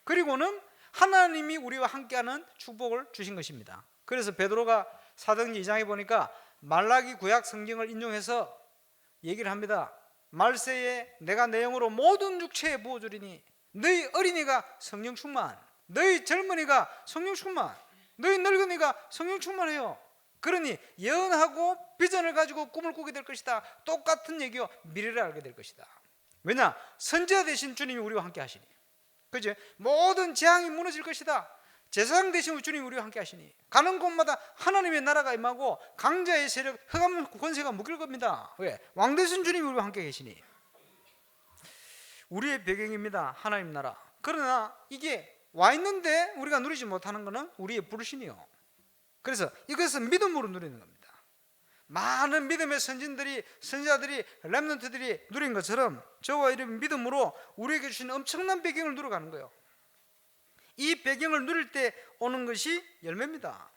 [SPEAKER 2] 그리고는 하나님이 우리와 함께하는 축복을 주신 것입니다. 그래서 베드로가 사도행전 2장에 보니까 말라기 구약 성경을 인용해서 얘기를 합니다. 말세에 내가 내 영으로 모든 육체에 부어주리니 너희 어린이가 성령 충만, 너희 젊은이가 성령 충만, 너희 늙은이가 성령 충만해요. 그러니 예언하고 비전을 가지고 꿈을 꾸게 될 것이다. 똑같은 얘기요. 미래를 알게 될 것이다. 왜냐? 선지자 되신 주님이 우리와 함께 하시니, 그죠? 모든 재앙이 무너질 것이다. 제사장 되신 주님이 우리와 함께 하시니 가는 곳마다 하나님의 나라가 임하고 강자의 세력, 흑암 권세가 묶일 겁니다. 왜? 왕 되신 주님이 우리와 함께 계시니. 우리의 배경입니다. 하나님 나라. 그러나 이게 와 있는데 우리가 누리지 못하는 것은 우리의 불신이요. 그래서 이것은 믿음으로 누리는 겁니다. 많은 믿음의 선진들이, 선지자들이, 렘넌트들이 누린 것처럼 저와 이런 믿음으로 우리에게 주신 엄청난 배경을 누려가는 거예요. 이 배경을 누릴 때 오는 것이 열매입니다.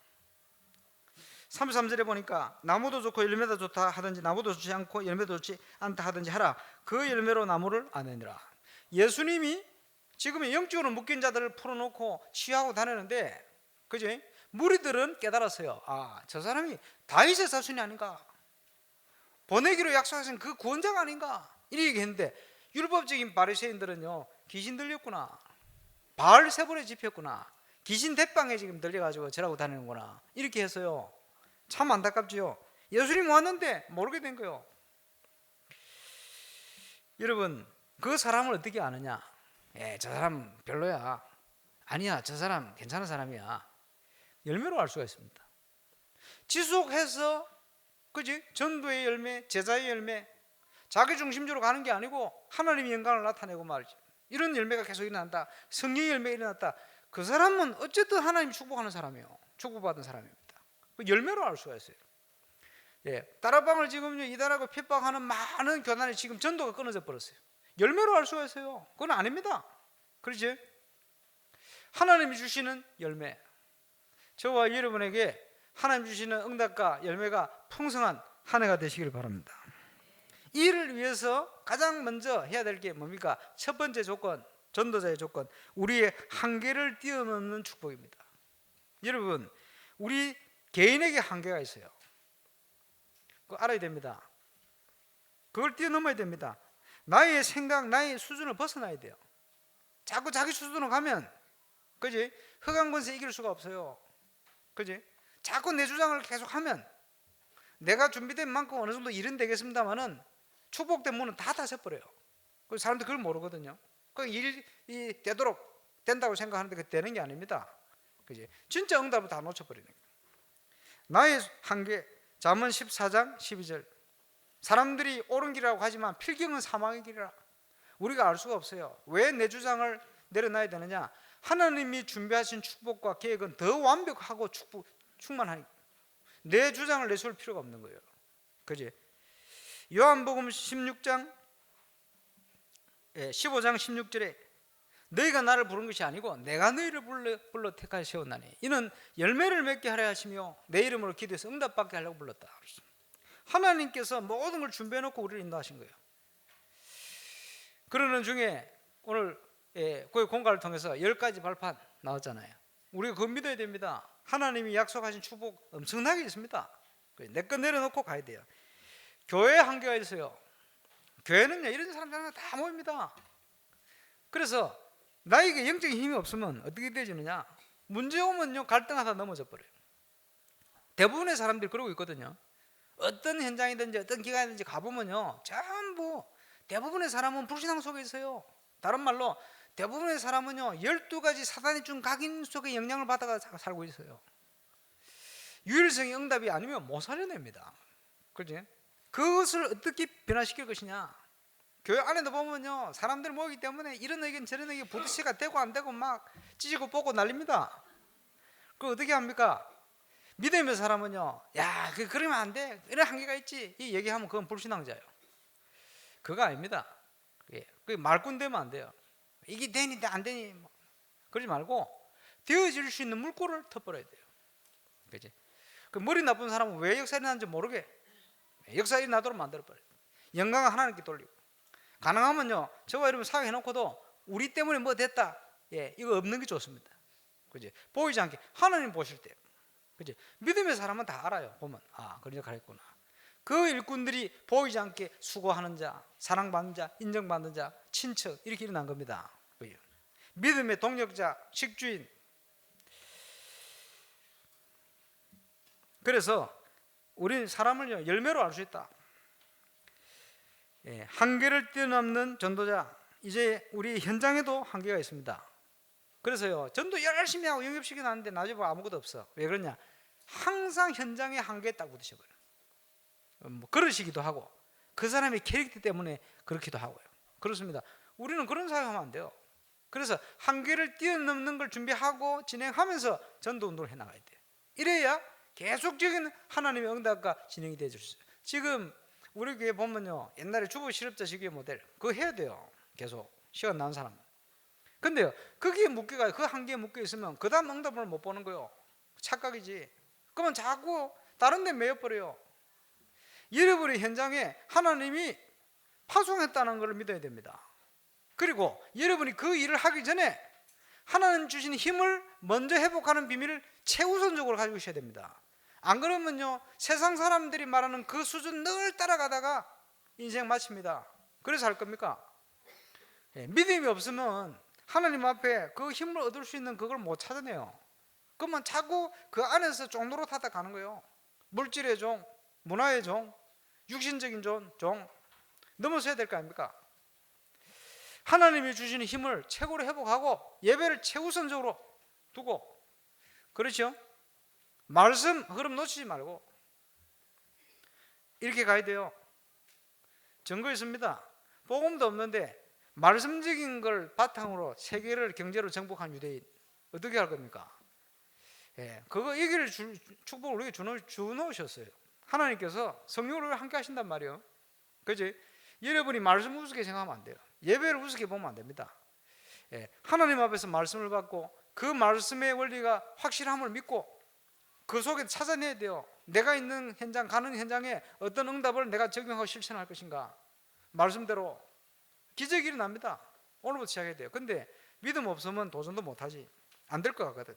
[SPEAKER 2] 33절에 보니까 나무도 좋고 열매도 좋다 하든지 나무도 좋지 않고 열매도 좋지 않다 하든지 하라. 그 열매로 나무를 아느니라. 예수님이 지금 영적으로 묶인 자들을 풀어놓고 치유하고 다니는데, 그지? 무리들은 깨달았어요. 아, 저 사람이 다윗의 자손이 아닌가, 보내기로 약속하신 그 구원자가 아닌가, 이렇게 얘기했는데 율법적인 바리새인들은요, 귀신 들렸구나, 바알 세번에 집혔구나, 귀신 대빵에 지금 들려가지고 저라고 다니는구나, 이렇게 해서요. 참 안타깝지요. 예수님 왔는데 모르게 된 거예요. 여러분, 그 사람을 어떻게 아느냐? 저 사람 별로야, 아니야, 저 사람 괜찮은 사람이야. 열매로 알 수가 있습니다. 지속해서, 그지? 전도의 열매, 제자의 열매, 자기 중심적으로 가는 게 아니고 하나님의 영광을 나타내고 말이지, 이런 열매가 계속 일어난다. 성령의 열매가 일어났다. 그 사람은 어쨌든 하나님 축복하는 사람이에요. 축복받은 사람입니다. 그 열매로 알 수가 있어요. 따라방을 지금 이단하고 핍박하는 많은 교단이 지금 전도가 끊어져 버렸어요. 열매로 알 수가 있어요. 그건 아닙니다. 그렇지? 하나님이 주시는 열매, 저와 여러분에게 하나님 주시는 응답과 열매가 풍성한 한 해가 되시길 바랍니다. 이를 위해서 가장 먼저 해야 될 게 뭡니까? 첫 번째 조건, 전도자의 조건, 우리의 한계를 뛰어넘는 축복입니다. 여러분, 우리 개인에게 한계가 있어요. 그거 알아야 됩니다. 그걸 뛰어넘어야 됩니다. 나의 생각, 나의 수준을 벗어나야 돼요. 자꾸 자기 수준으로 가면, 그지? 흑암 권세 이길 수가 없어요. 그지? 자꾸 내 주장을 계속하면 내가 준비된 만큼 어느 정도 일은 되겠습니다만은 축복된 문은 다 닫혀버려요. 그 사람들 그걸 모르거든요. 그 일이 되도록 된다고 생각하는데 그 되는 게 아닙니다. 그지? 진짜 응답을 다 놓쳐버리는 거예요. 나의 한계, 잠언 14장 12절. 사람들이 옳은 길이라고 하지만 필경은 사망의 길이라. 우리가 알 수가 없어요. 왜 내 주장을 내려놔야 되느냐? 하나님이 준비하신 축복과 계획은 더 완벽하고 충만하니까 내 주장을 내세울 필요가 없는 거예요. 그지? 요한복음 15장 16절에 너희가 나를 부른 것이 아니고 내가 너희를 불러 택하여 세웠나니 이는 열매를 맺게 하려 하시며 내 이름으로 기도해서 응답받게 하려고 불렀다. 하나님께서 모든 걸 준비해 놓고 우리를 인도하신 거예요. 그러는 중에 오늘 그 공과를 통해서 10가지 발판 나왔잖아요. 우리가 그거 믿어야 됩니다. 하나님이 약속하신 축복 엄청나게 있습니다. 내 것 내려놓고 가야 돼요. 교회에 한계가 있어요. 교회는요, 이런 사람들 다 모입니다. 그래서 나에게 영적인 힘이 없으면 어떻게 되지느냐? 문제 오면요, 갈등하다 넘어져 버려요. 대부분의 사람들이 그러고 있거든요. 어떤 현장이든지 어떤 기관이든지 가보면요, 전부 대부분의 사람은 불신앙 속에 있어요. 다른 말로 대부분의 사람은요, 12가지 사단이 준 각인 속에 영향을 받아가 살고 있어요. 유일성의 응답이 아니면 못 살려냅니다. 그렇지? 그것을 어떻게 변화시킬 것이냐? 교회 안에도 보면요, 사람들 모이기 때문에 이런 의견 저런 의견 부딪히가 되고 안 되고 막 찢고 뽑고 난립니다. 그걸 어떻게 합니까? 믿음의 사람은요, 야, 그러면 안 돼, 이런 한계가 있지, 이 얘기하면 그건 불신앙자예요. 그거 아닙니다. 그게 말꾼 되면 안 돼요. 이게 되니 안 되니 그러지 말고 되어질 수 있는 물꼬를 터버려야 돼요. 그렇지? 그 머리 나쁜 사람은 왜 역사 일어나는지 모르게 역사 일어나도록 만들어버려요. 영광을 하나님께 돌리고, 가능하면요, 저와 여러분 사회해놓고도 우리 때문에 뭐 됐다, 이거 없는 게 좋습니다. 그지? 보이지 않게 하나님 보실 때, 그지? 믿음의 사람은 다 알아요. 보면 그런 역할을 했구나. 그 일꾼들이 보이지 않게 수고하는 자, 사랑받는 자, 인정받는 자, 친척 이렇게 일어난 겁니다. 그죠? 믿음의 동력자, 식주인. 그래서 우리는 사람을 열매로 알 수 있다. 한계를 뛰어넘는 전도자. 이제 우리 현장에도 한계가 있습니다. 그래서요, 전도 열심히 하고 영접시켜 놨는데 나중에 보면 아무것도 없어. 왜 그러냐? 항상 현장에 한계에 딱 부딪혀버려. 뭐 그러시기도 하고 그 사람의 캐릭터 때문에 그렇기도 하고요. 그렇습니다. 우리는 그런 사역하면 안 돼요. 그래서 한계를 뛰어넘는 걸 준비하고 진행하면서 전도 운동을 해나가야 돼요. 이래야 계속적인 하나님의 응답과 진행이 되어줄 수 있어요. 지금 우리 교회 보면요, 옛날에 주부 실업자 지교회 모델 그거 해야 돼요. 계속 시간 나는 사람. 근데요, 거기에 묶여가 그 한계에 묶여 있으면 그 다음 응답을 못 보는 거예요. 착각이지. 그러면 자꾸 다른 데 매여버려요. 여러분의 현장에 하나님이 파송했다는 것을 믿어야 됩니다. 그리고 여러분이 그 일을 하기 전에 하나님 주신 힘을 먼저 회복하는 비밀을 최우선적으로 가지고 있어야 됩니다. 안 그러면요, 세상 사람들이 말하는 그 수준 늘 따라가다가 인생 마칩니다. 그래서 할 겁니까? 믿음이 없으면 하나님 앞에 그 힘을 얻을 수 있는 그걸 못 찾아내요. 그러면 자꾸 그 안에서 종노릇하다 가는 거예요. 물질의 종, 문화의 종, 육신적인 종 넘어서야 될 거 아닙니까? 하나님이 주시는 힘을 최고로 회복하고 예배를 최우선적으로 두고, 그렇죠? 말씀 흐름 놓치지 말고 이렇게 가야 돼요. 증거 있습니다. 복음도 없는데 말씀적인 걸 바탕으로 세계를 경제로 정복한 유대인 어떻게 할 겁니까? 그거 이 길을 축복을 우리에게 주놓으셨어요. 하나님께서 성령으로 함께 하신단 말이에요. 그지? 여러분이 말씀 우습게 생각하면 안 돼요. 예배를 우습게 보면 안 됩니다. 하나님 앞에서 말씀을 받고 그 말씀의 원리가 확실함을 믿고 그 속에 찾아내야 돼요. 내가 있는 현장, 가는 현장에 어떤 응답을 내가 적용하고 실천할 것인가. 말씀대로 기적이 일어납니다. 오늘부터 시작해야 돼요. 근데 믿음 없으면 도전도 못하지. 안 될 것 같거든.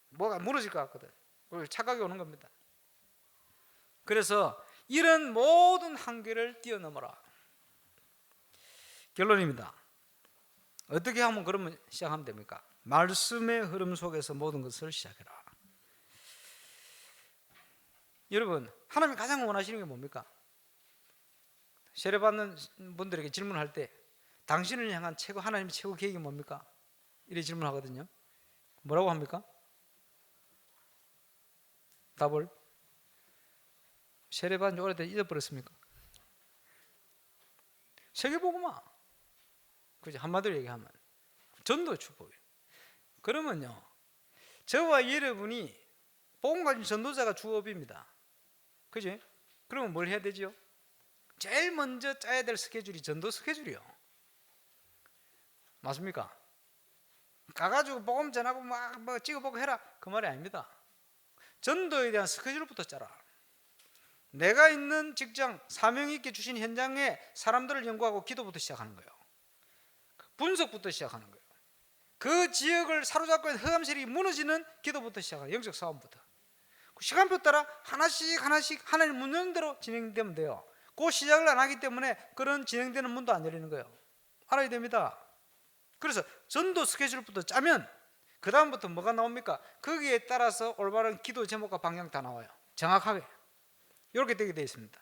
[SPEAKER 2] 뭐가 무너질 것 같거든. 착각이 오는 겁니다. 그래서 이런 모든 한계를 뛰어넘어라. 결론입니다. 어떻게 하면 그러면 시작하면 됩니까? 말씀의 흐름 속에서 모든 것을 시작해라. 여러분, 하나님이 가장 원하시는 게 뭡니까? 세례받는 분들에게 질문할 때 당신을 향한 하나님의 최고 계획이 뭡니까? 이렇게 질문하거든요. 뭐라고 합니까? 답을 세례받은 지 오래돼 잊어버렸습니까? 세계복음화. 그죠? 한마디로 얘기하면 전도 축복이에요. 그러면요, 저와 여러분이 복음 가진 전도자가 주업입니다. 그지? 그러면 뭘 해야 되지요? 제일 먼저 짜야 될 스케줄이 전도 스케줄이요. 맞습니까? 가가지고 복음 전하고 뭐 찍어보고 해라 그 말이 아닙니다. 전도에 대한 스케줄부터 짜라. 내가 있는 직장, 사명 있게 주신 현장에 사람들을 연구하고 기도부터 시작하는 거예요. 분석부터 시작하는 거예요. 그 지역을 사로잡고 있는 흑암 세력이 무너지는 기도부터 시작하는 영적 싸움부터. 시간표 따라 하나씩 하나님 문 여는 대로 진행되면 돼요. 그 시작을 안 하기 때문에 그런 진행되는 문도 안 열리는 거예요. 알아야 됩니다. 그래서 전도 스케줄부터 짜면 그 다음부터 뭐가 나옵니까? 거기에 따라서 올바른 기도 제목과 방향 다 나와요. 정확하게 이렇게 되게 되어 있습니다.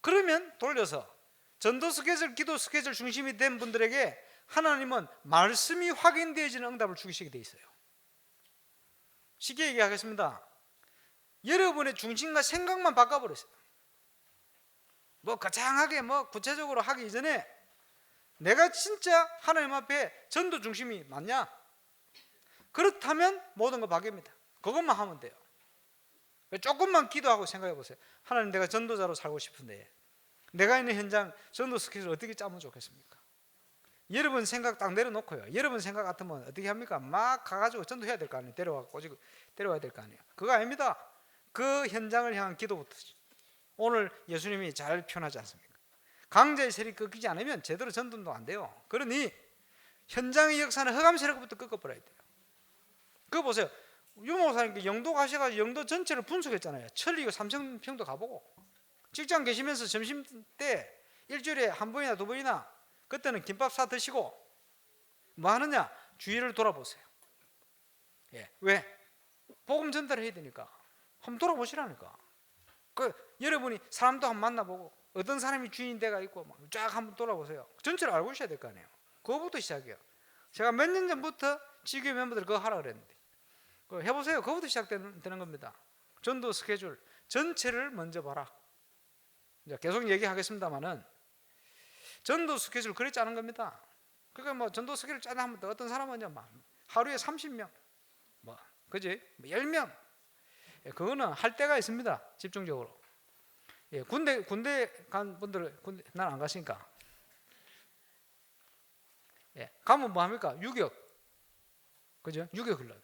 [SPEAKER 2] 그러면 돌려서 전도 스케줄, 기도 스케줄 중심이 된 분들에게 하나님은 말씀이 확인되어지는 응답을 주시게 되어 있어요. 쉽게 얘기하겠습니다. 여러분의 중심과 생각만 바꿔버렸어요. 뭐 거창하게 뭐 구체적으로 하기 이전에 내가 진짜 하나님 앞에 전도 중심이 맞냐? 그렇다면 모든 거 바뀝니다. 그것만 하면 돼요. 조금만 기도하고 생각해 보세요. 하나님, 내가 전도자로 살고 싶은데 내가 있는 현장 전도 스케줄 어떻게 짜면 좋겠습니까? 여러분 생각 딱 내려놓고요. 여러분 생각 같으면 어떻게 합니까? 막 가가지고 전도해야 될 거 아니에요. 데려와야 될 거 아니에요. 그거 아닙니다. 그 현장을 향한 기도부터. 오늘 예수님이 잘 표현하지 않습니까? 강자의 세력이 꺾이지 않으면 제대로 전도도 안 돼요. 그러니 현장의 역사는 허감 세력부터 꺾어버려야 돼요. 그거 보세요. 유 목사님께 영도 가셔가지고 영도 전체를 분석했잖아요. 천리고 삼성평도 가보고 직장 계시면서 점심 때 일주일에 한 번이나 두 번이나 그때는 김밥 사 드시고 뭐 하느냐? 주위를 돌아보세요. 예. 왜? 복음 전달을 해야 되니까. 한번 돌아보시라니까. 여러분이 사람도 한번 만나보고 어떤 사람이 주인인 데가 있고 쫙 한번 돌아보세요. 전체를 알고 있어야 될 거 아니에요. 그거부터 시작해요. 제가 몇 년 전부터 지교회 멤버들 그거 하라 그랬는데 그거 해보세요. 그거부터 시작되는 겁니다. 전도 스케줄 전체를 먼저 봐라. 이제 계속 얘기하겠습니다만은 전도 스케줄 그래 짜는 겁니다. 그러니까 뭐 전도 스케줄 짜다 하면 어떤 사람은 막 하루에 30명, 뭐 그지? 10명. 예, 그거는 할 때가 있습니다. 집중적으로. 예, 군대 간 분들은 난 안 가시니까. 예, 가면 뭐 합니까? 유격. 그죠? 유격 훈련.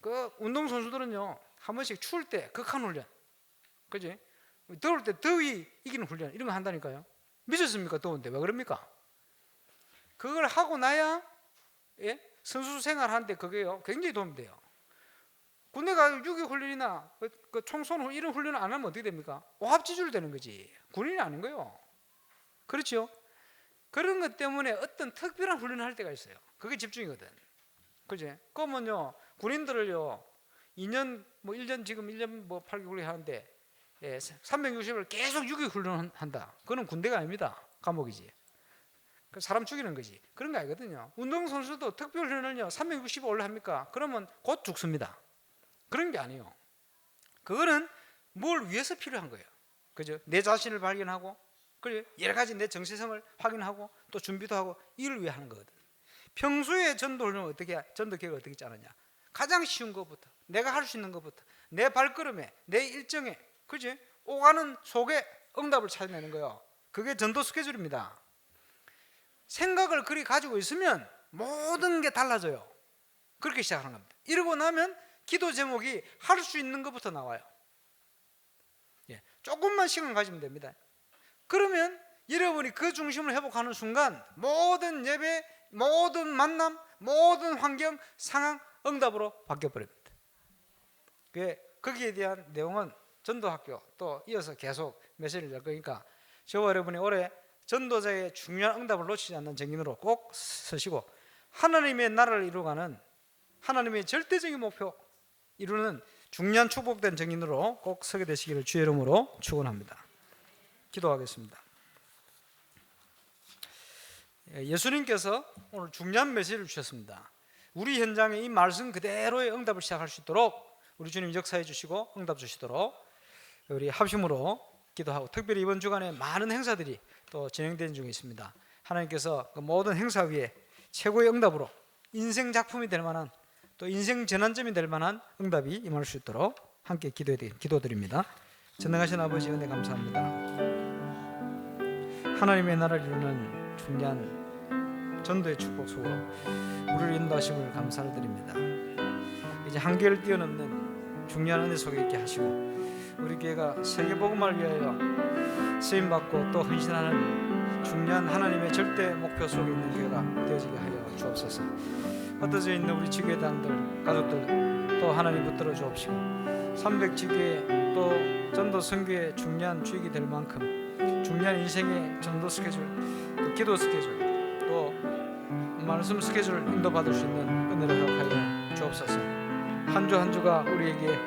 [SPEAKER 2] 그 운동 선수들은요 한 번씩 추울 때 극한 훈련. 그지? 더울 때 더위 이기는 훈련 이런 거 한다니까요. 미쳤습니까? 더운데 왜 그럽니까? 그걸 하고 나야 예? 선수 생활하는데 그게요 굉장히 도움이 돼요. 군대 가서 유격 훈련이나 그 총선 이런 훈련을 안 하면 어떻게 됩니까? 오합지졸 되는 거지. 군인이 아닌 거예요. 그렇죠? 그런 것 때문에 어떤 특별한 훈련을 할 때가 있어요. 그게 집중이거든. 그지? 그러면요 군인들을요 2년 뭐 1년 지금 1년 뭐 8개월 하는데 예, 360을 계속 유격 훈련한다. 그건 군대가 아닙니다. 감옥이지. 사람 죽이는 거지. 그런 거 아니거든요. 운동선수도 특별훈련을요 360을 올라 합니까? 그러면 곧 죽습니다. 그런 게 아니에요. 그거는 뭘 위해서 필요한 거예요. 그죠? 내 자신을 발견하고 그래 여러 가지 내 정체성을 확인하고 또 준비도 하고 이를 위해 하는 거거든. 평소에 전도훈련을 어떻게 전도 계획을 어떻게 짜느냐? 가장 쉬운 것부터 내가 할 수 있는 것부터 내 발걸음에 내 일정에 그지? 오가는 속에 응답을 찾아내는 거예요. 그게 전도 스케줄입니다. 생각을 그리 가지고 있으면 모든 게 달라져요. 그렇게 시작하는 겁니다. 이러고 나면 기도 제목이 할 수 있는 것부터 나와요. 예, 조금만 시간 가지면 됩니다. 그러면 여러분이 그 중심을 회복하는 순간 모든 예배, 모든 만남, 모든 환경, 상황, 응답으로 바뀌어버립니다. 거기에 대한 내용은 전도학교 또 이어서 계속 메시지를 낼 거니까 저와 여러분이 올해 전도자의 중요한 응답을 놓치지 않는 정인으로 꼭 서시고 하나님의 나라를 이루어가는 하나님의 절대적인 목표 이루는 중요한 축복된 정인으로 꼭 서게 되시기를 주의 이름으로 축원합니다. 기도하겠습니다. 예수님께서 오늘 중요한 메시지를 주셨습니다. 우리 현장에 이 말씀 그대로의 응답을 시작할 수 있도록 우리 주님 역사해 주시고 응답 주시도록 우리 합심으로 기도하고 특별히 이번 주간에 많은 행사들이 또 진행되는 중에 있습니다. 하나님께서 그 모든 행사 위에 최고의 응답으로 인생 작품이 될 만한 또 인생 전환점이 될 만한 응답이 임할 수 있도록 함께 기도드립니다. 전능하신 아버지 은혜 감사합니다. 하나님의 나라를 이루는 중요한 전도의 축복 속으로 우리를 인도하심을 감사를 드립니다. 이제 한계를 뛰어넘는 중요한 은혜 속에 있게 하시고 우리 교회가 세계복음을 위하여 쓰임받고 또 헌신하는 중요한 하나님의 절대 목표 속에 있는 교회가 되어지게 하여 주옵소서. 흩어져 있는 우리 지교회당들 가족들 또 하나님 붙들어 주옵시고 300지교회 또 전도 선교의 중요한 주역이 될 만큼 중요한 인생의 전도 스케줄 또 기도 스케줄 또 말씀 스케줄 인도받을 수 있는 은혜를 허락하여 주옵소서. 한 주 한 주가 우리에게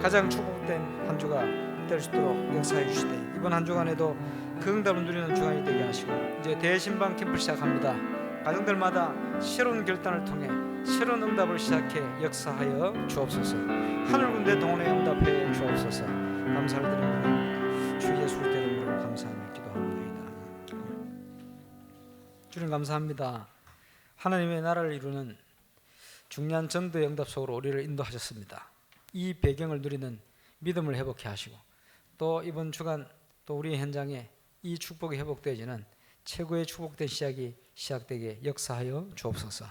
[SPEAKER 2] 가장 축복된 한 주가 될 수 있도록 역사해 주시되 이번 한 주간에도 그 응답을 누리는 주간이 되게 하시고 이제 대신방 캠프를 시작합니다. 가정들마다 새로운 결단을 통해 새로운 응답을 시작해 역사하여 주옵소서. 하늘군대 동원에 응답해 주옵소서. 감사를 드립니다. 주 예수 그리스도 이름으로 감사하며 기도합니다. 주님 감사합니다. 하나님의 나라를 이루는 중요한 전도의 응답 속으로 우리를 인도하셨습니다. 이 배경을 누리는 믿음을 회복해 하시고 또 이번 주간 또 우리 현장에 이 축복이 회복되어지는 최고의 축복된 시작이 시작되게 역사하여 주옵소서.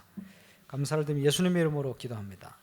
[SPEAKER 2] 감사를 드리며 예수님의 이름으로 기도합니다.